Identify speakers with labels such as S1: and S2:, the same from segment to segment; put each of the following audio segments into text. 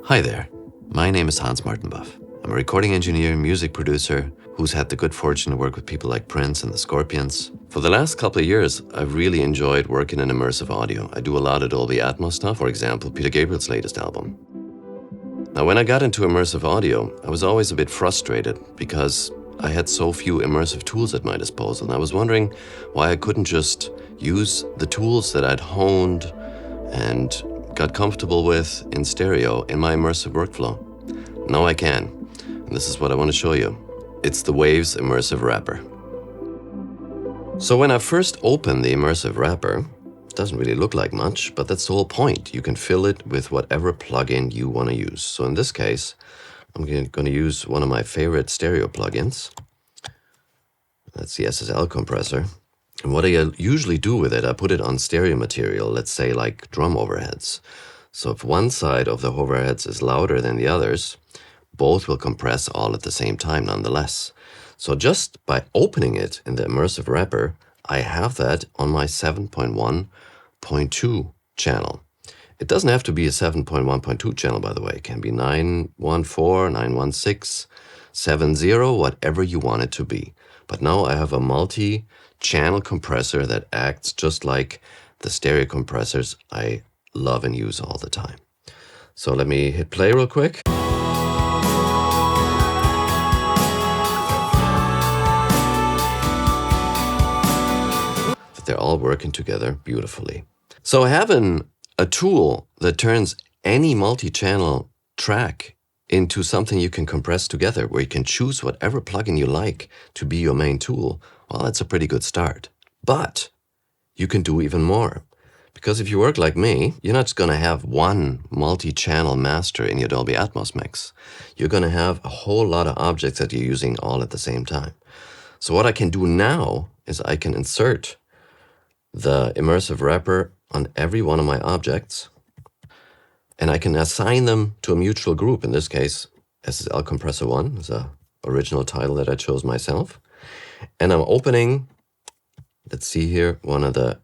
S1: Hi there, my name is Hans Martinbuff. I'm a recording engineer and music producer who's had the good fortune to work with people like Prince and the Scorpions. For the last couple of years, I've really enjoyed working in immersive audio. I do a lot of Dolby ATMOS stuff, for example, Peter Gabriel's latest album. Now, when I got into immersive audio, I was always a bit frustrated because I had so few immersive tools at my disposal, and I was wondering why I couldn't just use the tools that I'd honed and got comfortable with in stereo in my immersive workflow. Now I can, and this is what I want to show you. It's the Waves Immersive Wrapper. So when I first opened the Immersive Wrapper, it doesn't really look like much, but that's the whole point. You can fill it with whatever plugin you want to use. So in this case, I'm going to use one of my favorite stereo plugins. That's the SSL compressor. And what I usually do with it, I put it on stereo material, let's say like drum overheads. So if one side of the overheads is louder than the others, both will compress all at the same time nonetheless. So just by opening it in the Immersive Wrapper, I have that on my 7.1.2 channel. It doesn't have to be a 7.1.2 channel, by the way. It can be 914, 916, 70, whatever you want it to be. But now I have a multi-channel compressor that acts just like the stereo compressors I love and use all the time. So let me hit play real quick. They're all working together beautifully. So having a tool that turns any multi-channel track into something you can compress together, where you can choose whatever plugin you like to be your main tool, well, that's a pretty good start. But you can do even more. Because if you work like me, you're not just going to have one multi-channel master in your Dolby Atmos mix. You're going to have a whole lot of objects that you're using all at the same time. So what I can do now is I can insert the Immersive Wrapper on every one of my objects, and I can assign them to a mutual group. In this case, SSL Compressor 1 is the original title that I chose myself. And I'm opening, let's see here, one of the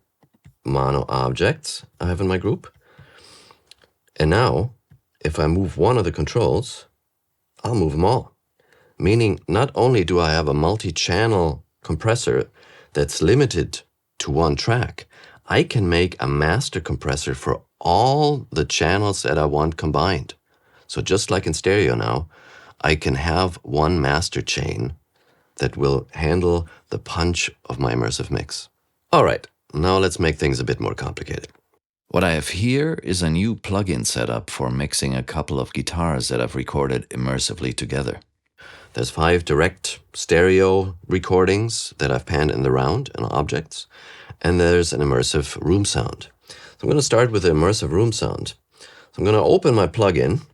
S1: mono objects I have in my group. And now, if I move one of the controls, I'll move them all. Meaning, not only do I have a multi-channel compressor that's limited to one track, I can make a master compressor for all the channels that I want combined. So just like in stereo now, I can have one master chain that will handle the punch of my immersive mix. All right, now let's make things a bit more complicated.
S2: What I have here is a new plugin setup for mixing a couple of guitars that I've recorded immersively together.
S1: There's 5 direct stereo recordings that I've panned in the round and objects, and there's an immersive room sound. So I'm going to start with the immersive room sound. So I'm going to open my plugin,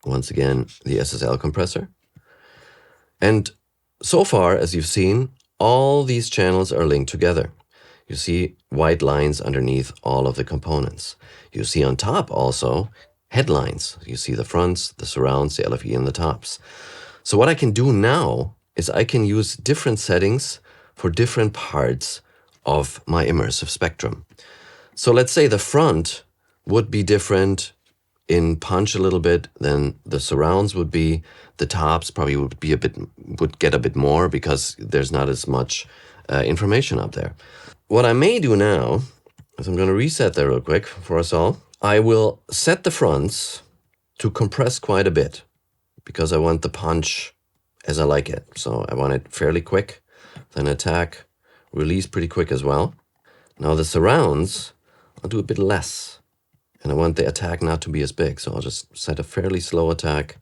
S1: once again the SSL compressor, and so far, as you've seen, all these channels are linked together. You see white lines underneath all of the components. You see on top also headlines. You see the fronts, the surrounds, the LFE, and the tops. So what I can do now is I can use different settings for different parts of my immersive spectrum. So let's say the front would be different in punch a little bit than the surrounds would be. The tops probably would get a bit more because there's not as much information up there. What I may do now is I'm going to reset there real quick for us all. I will set the fronts to compress quite a bit because I want the punch as I like it. So I want it fairly quick, then attack, release pretty quick as well. Now the surrounds, I'll do a bit less. And I want the attack not to be as big. So I'll just set a fairly slow attack,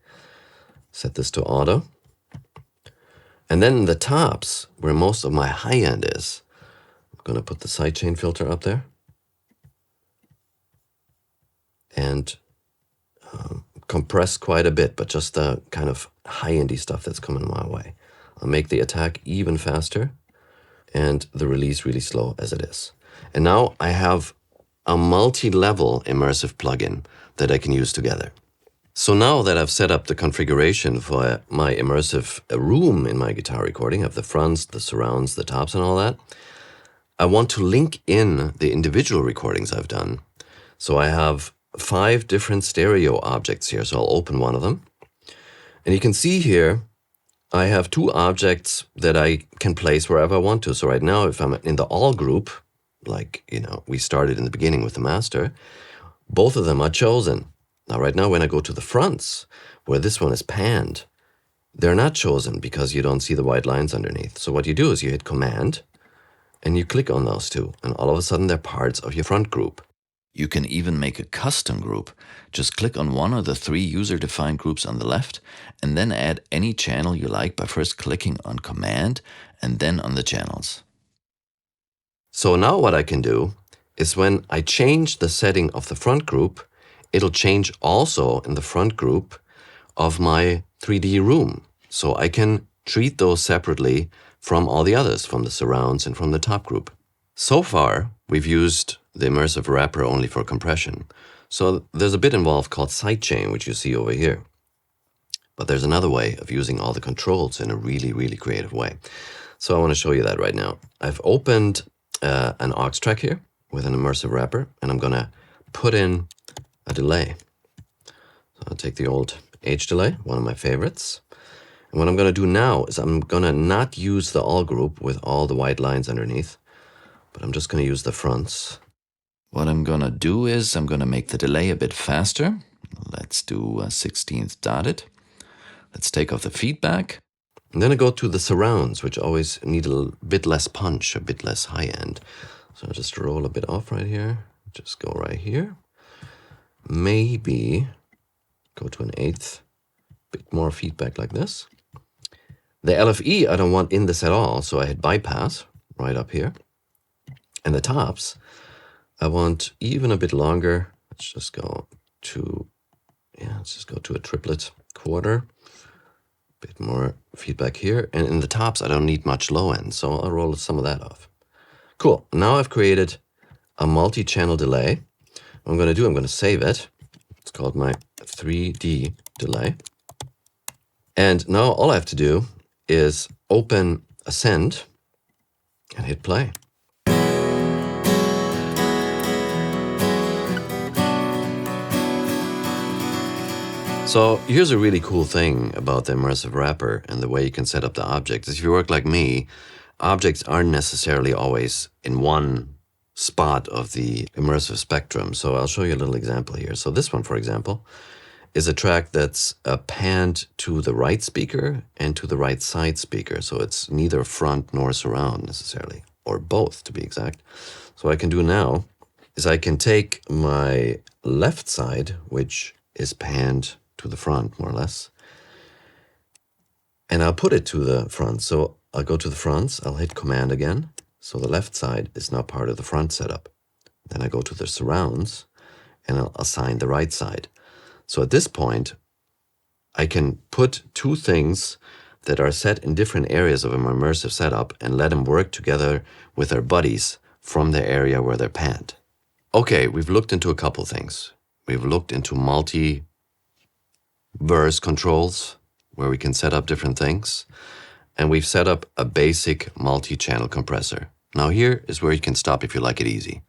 S1: set this to auto. And then the tops, where most of my high end is, I'm going to put the sidechain filter up there. And compress quite a bit, but just the kind of high-endy stuff that's coming my way. I'll make the attack even faster and the release really slow as it is. And now I have a multi-level immersive plugin that I can use together. So now that I've set up the configuration for my immersive room in my guitar recording, I have the fronts, the surrounds, the tops and all that, I want to link in the individual recordings I've done. So I have 5 different stereo objects here. So I'll open one of them. And you can see here, I have 2 objects that I can place wherever I want to. So right now, if I'm in the all group, like, we started in the beginning with the master, both of them are chosen. Now, right now, when I go to the fronts, where this one is panned, they're not chosen because you don't see the white lines underneath. So what you do is you hit Command and you click on those 2, and all of a sudden they're parts of your front group.
S2: You can even make a custom group. Just click on one of the 3 user-defined groups on the left, and then add any channel you like by first clicking on Command and then on the channels.
S1: So now what I can do is when I change the setting of the front group, it'll change also in the front group of my 3D room. So I can treat those separately from all the others, from the surrounds and from the top group. So far, we've used the Immersive Wrapper only for compression. So there's a bit involved called sidechain, which you see over here. But there's another way of using all the controls in a really, really creative way. So I want to show you that right now. I've opened an aux track here with an Immersive Wrapper, and I'm going to put in a delay. So I'll take the old H delay, one of my favorites. And what I'm going to do now is I'm going to not use the all group with all the white lines underneath, but I'm just going to use the fronts.
S2: What I'm going to do is I'm going to make the delay a bit faster. Let's do 16th dotted. Let's take off the feedback.
S1: And then I go to the surrounds, which always need a bit less punch, a bit less high end. So I'll just roll a bit off right here. Just go right here. Maybe go to an 1/8, bit more feedback like this. The LFE I don't want in this at all, so I hit bypass right up here. And the tops, I want even a bit longer. Let's just go to a triplet quarter. Bit more feedback here. And in the tops, I don't need much low end, so I'll roll some of that off. Cool. Now I've created a multi-channel delay. What I'm going to do, I'm going to save it. It's called my 3D delay. And now all I have to do is open Ascend and hit play. So here's a really cool thing about the Immersive Wrapper and the way you can set up the objects. If you work like me, objects aren't necessarily always in one spot of the immersive spectrum. So I'll show you a little example here. So this one, for example, is a track that's panned to the right speaker and to the right side speaker. So it's neither front nor surround necessarily, or both to be exact. So what I can do now is I can take my left side, which is panned to the front more or less, and I'll put it to the front. So I'll go to the fronts, I'll hit Command again. So the left side is now part of the front setup. Then I go to the surrounds and I'll assign the right side. So at this point, I can put 2 things that are set in different areas of an immersive setup and let them work together with their buddies from the area where they're panned. Okay, we've looked into a couple things. We've looked into multi-verse controls, where we can set up different things. And we've set up a basic multi-channel compressor. Now here is where you can stop if you like it easy.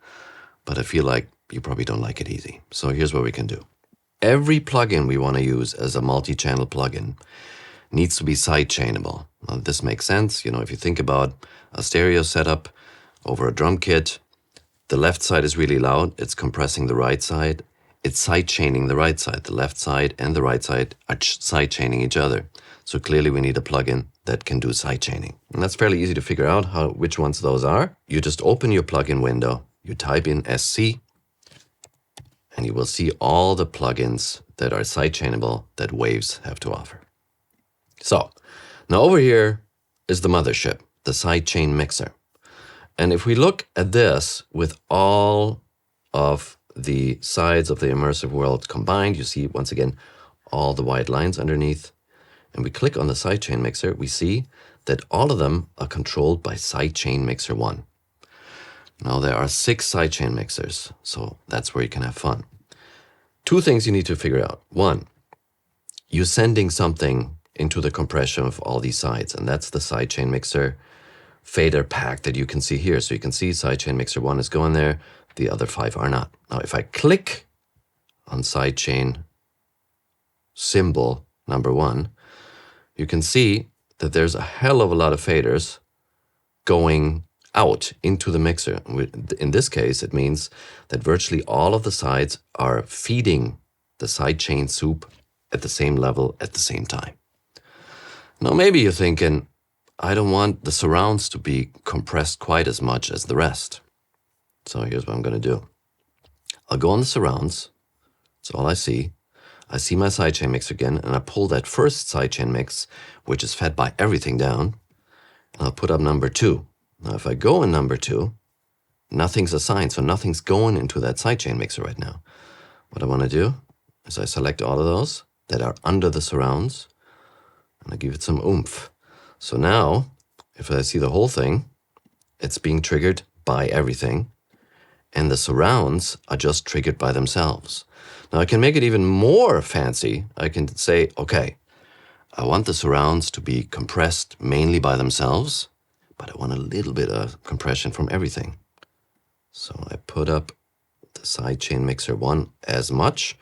S1: But I feel like you probably don't like it easy. So here's what we can do. Every plugin we want to use as a multi-channel plugin needs to be sidechainable. Now this makes sense. If you think about a stereo setup over a drum kit, the left side is really loud. It's compressing the right side. It's sidechaining the right side. The left side and the right side are sidechaining each other. So clearly we need a plugin that can do sidechaining. And that's fairly easy to figure out which ones those are. You just open your plugin window, you type in SC, and you will see all the plugins that are sidechainable that Waves have to offer. So now over here is the mothership, the sidechain mixer. And if we look at this with all of the sides of the immersive world combined, you see once again all the white lines underneath. And we click on the sidechain mixer, we see that all of them are controlled by sidechain mixer 1. Now there are 6 sidechain mixers, so that's where you can have fun. 2 things you need to figure out. 1, you're sending something into the compression of all these sides, and that's the sidechain mixer fader pack that you can see here. So you can see sidechain mixer 1 is going there, the other 5 are not. Now if I click on sidechain symbol number 1, you can see that there's a hell of a lot of faders going out into the mixer. In this case, it means that virtually all of the sides are feeding the sidechain soup at the same level at the same time. Now, maybe you're thinking, I don't want the surrounds to be compressed quite as much as the rest. So here's what I'm going to do. I'll go on the surrounds. That's all I see. I see my sidechain mix again, and I pull that first sidechain mix, which is fed by everything, down, and I'll put up number 2. Now, if I go in number 2, nothing's assigned, so nothing's going into that sidechain mixer right now. What I want to do is I select all of those that are under the surrounds, and I give it some oomph. So now, if I see the whole thing, it's being triggered by everything, and the surrounds are just triggered by themselves. Now I can make it even more fancy. I can say, okay, I want the surrounds to be compressed mainly by themselves, but I want a little bit of compression from everything. So I put up the sidechain mixer 1 as much.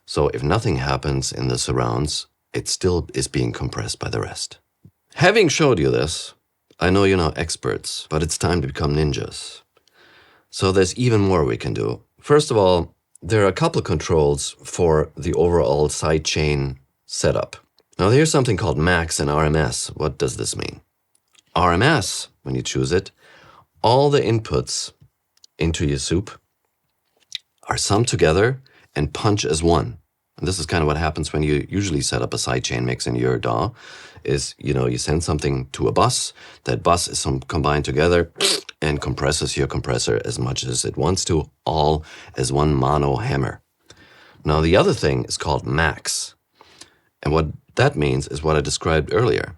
S1: So if nothing happens in the surrounds, it still is being compressed by the rest. Having showed you this, I know you're now experts, but it's time to become ninjas. So there's even more we can do. First of all, there are a couple of controls for the overall sidechain setup. Now here's something called max and RMS. What does this mean? RMS, when you choose it, all the inputs into your soup are summed together and punch as one. And this is kind of what happens when you usually set up a sidechain mix in your DAW, is, you send something to a bus, that bus is combined together and compresses your compressor as much as it wants to, all as one mono hammer. Now the other thing is called max. And what that means is what I described earlier.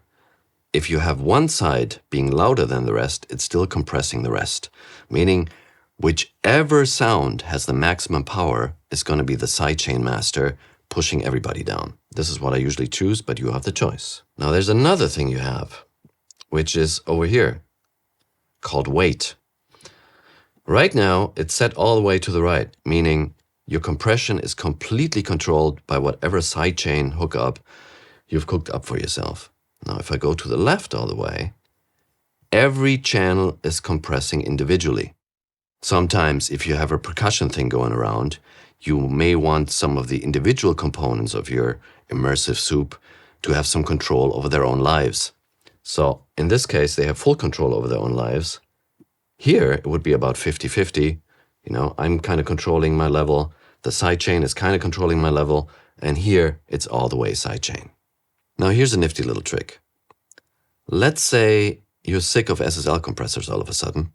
S1: If you have one side being louder than the rest, it's still compressing the rest, meaning whichever sound has the maximum power is going to be the sidechain master pushing everybody down. This is what I usually choose, but you have the choice. Now there's another thing you have, which is over here, called weight. Right now, it's set all the way to the right, meaning your compression is completely controlled by whatever sidechain hookup you've cooked up for yourself. Now, if I go to the left all the way, every channel is compressing individually. Sometimes, if you have a percussion thing going around, you may want some of the individual components of your immersive soup to have some control over their own lives. So, in this case, they have full control over their own lives. Here, it would be about 50-50. I'm kind of controlling my level. The sidechain is kind of controlling my level. And here, it's all the way sidechain. Now, here's a nifty little trick. Let's say you're sick of SSL compressors all of a sudden,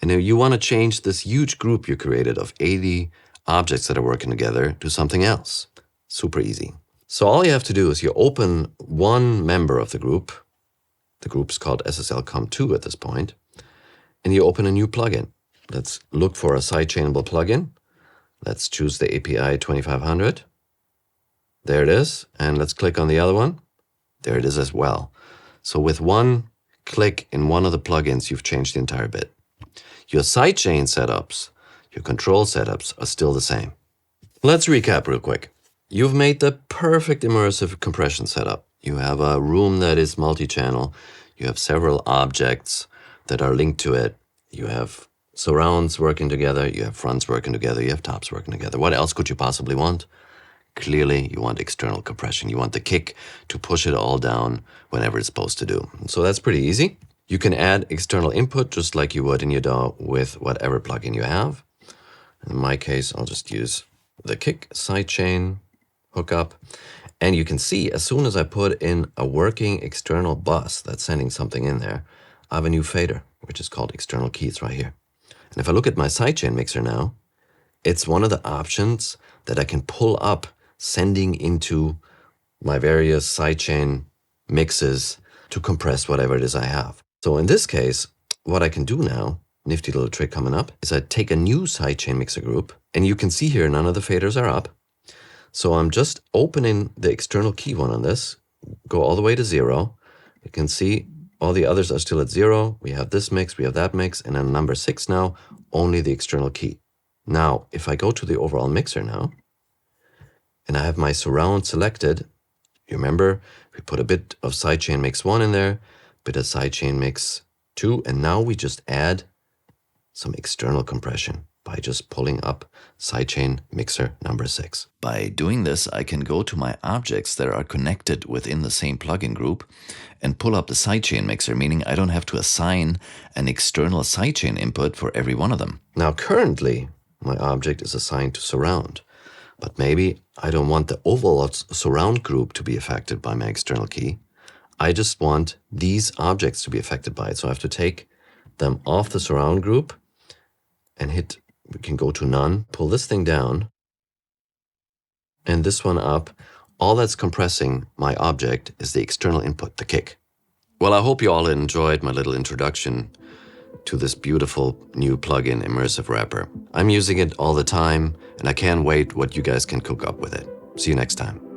S1: and you want to change this huge group you created of 80 objects that are working together to something else. Super easy. So all you have to do is you open one member of the group. The group is called SSL Com2 at this point, and you open a new plugin. Let's look for a sidechainable plugin. Let's choose the API 2500. There it is. And let's click on the other one. There it is as well. So with one click in one of the plugins, you've changed the entire bit. Your sidechain setups, your control setups are still the same. Let's recap real quick. You've made the perfect immersive compression setup. You have a room that is multi-channel. You have several objects that are linked to it. You have surrounds working together. You have fronts working together. You have tops working together. What else could you possibly want? Clearly, you want external compression. You want the kick to push it all down whenever it's supposed to do. So that's pretty easy. You can add external input just like you would in your DAW with whatever plugin you have. In my case, I'll just use the kick sidechain hookup. And you can see as soon as I put in a working external bus that's sending something in there, I have a new fader, which is called external keys right here. And if I look at my sidechain mixer now, it's one of the options that I can pull up sending into my various sidechain mixes to compress whatever it is I have. So in this case, what I can do now, nifty little trick coming up, is I take a new sidechain mixer group, and you can see here none of the faders are up. So I'm just opening the external key one on this, go all the way to 0. You can see all the others are still at 0. We have this mix, we have that mix, and on number 6 now, only the external key. Now, if I go to the overall mixer now, and I have my surround selected. You remember, we put a bit of sidechain mix 1 in there, bit of sidechain mix 2, and now we just add some external compression by just pulling up sidechain mixer number 6.
S2: By doing this, I can go to my objects that are connected within the same plugin group and pull up the sidechain mixer, meaning I don't have to assign an external sidechain input for every one of them.
S1: Now currently, my object is assigned to surround, but maybe I don't want the overall surround group to be affected by my external key. I just want these objects to be affected by it. So I have to take them off the surround group and hit, we can go to none, pull this thing down, and this one up. All that's compressing my object is the external input, the kick. Well, I hope you all enjoyed my little introduction to this beautiful new plugin, Immersive Wrapper. I'm using it all the time, and I can't wait what you guys can cook up with it. See you next time.